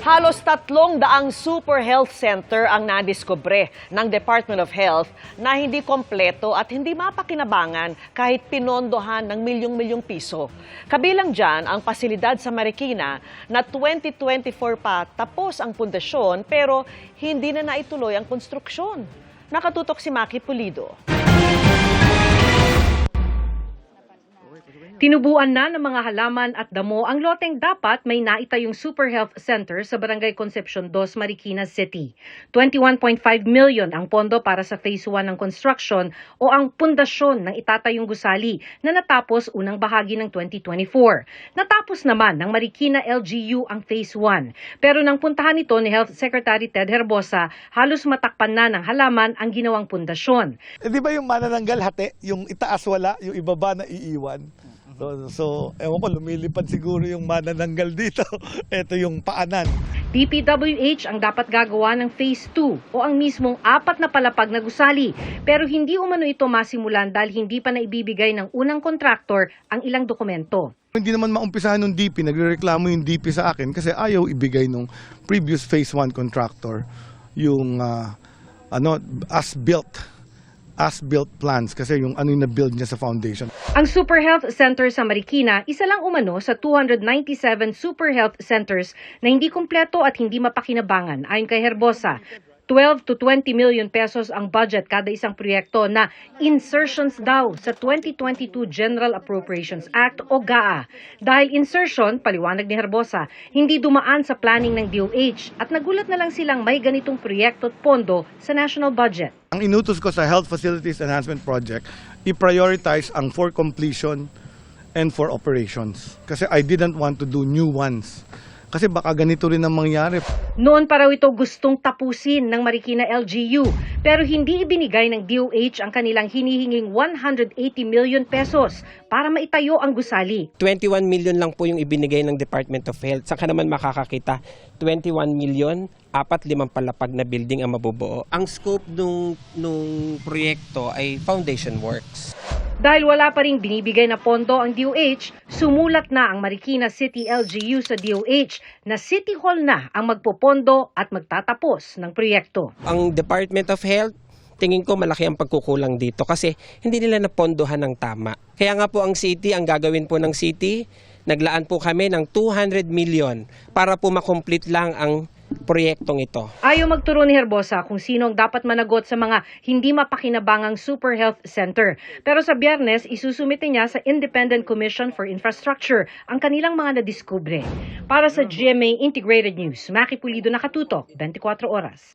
Halos 300 super health center ang nadiskubre ng Department of Health na hindi kompleto at hindi mapakinabangan kahit pinondohan ng milyong-milyong piso. Kabilang dyan ang pasilidad sa Marikina na 2024 pa tapos ang pundasyon pero hindi na naituloy ang konstruksyon. Nakatutok si Maki Pulido. Tinubuan na ng mga halaman at damo ang loteng dapat may naitayong Super Health Center sa Barangay Concepcion 2, Marikina City. 21.5 million ang pondo para sa Phase 1 ng construction o ang pundasyon ng itatayong gusali na natapos unang bahagi ng 2024. Natapos naman ng Marikina LGU ang Phase 1. Pero nang puntahan ito ni Health Secretary Ted Herbosa, halos matakpan na ng halaman ang ginawang pundasyon. Di ba yung manananggal hati, yung itaas wala, yung ibaba na iiwan? So, ewan ko, lumilipad siguro yung manananggal dito. Ito yung paanan. DPWH ang dapat gagawa ng Phase 2 o ang mismong 4 na palapag na gusali. Pero hindi umano ito masimulan dahil hindi pa naibibigay ng unang kontraktor ang ilang dokumento. Hindi naman maumpisahan ng DP, nagrereklamo yung DP sa akin kasi ayaw ibigay nung previous Phase 1 contractor yung as-built plans kasi yung ano yung na-build niya sa foundation. Ang Super Health Center sa Marikina, isa lang umano sa 297 Super Health Centers na hindi kumpleto at hindi mapakinabangan ayon kay Herbosa. 12 to 20 million pesos ang budget kada isang proyekto na insertions daw sa 2022 General Appropriations Act o GAA. Dahil insertion, paliwanag ni Herbosa, hindi dumaan sa planning ng DOH at nagulat na lang silang may ganitong proyekto at pondo sa national budget. Ang inutos ko sa Health Facilities Enhancement Project, i-prioritize ang for completion and for operations. Kasi I didn't want to do new ones. Kasi baka ganito rin ang mangyari. Noon pa raw ito gustong tapusin ng Marikina LGU pero hindi ibinigay ng DOH ang kanilang hinihinging 180 million pesos para maitayo ang gusali. 21 million lang po yung ibinigay ng Department of Health. Saka naman makakakita, 21 million, 4-5 palapag na building ang mabubuo. Ang scope nung proyekto ay foundation works. Dahil wala pa ring binibigay na pondo ang DOH, sumulat na ang Marikina City LGU sa DOH na City Hall na ang magpopondo at magtatapos ng proyekto. Ang Department of Health, tingin ko malaki ang pagkukulang dito kasi hindi nila napondohan ng tama. Kaya nga po ang city, ang gagawin po ng city, naglaan po kami ng 200 million para po makomplete lang ang proyektong ito. Ayaw magturo ni Herbosa kung sino ang dapat managot sa mga hindi mapakinabangang Super Health Center. Pero sa Biyernes, isusumite niya sa Independent Commission for Infrastructure ang kanilang mga nadiskubre. Para sa GMA Integrated News, Maki Pulido, nakatutok, 24 oras.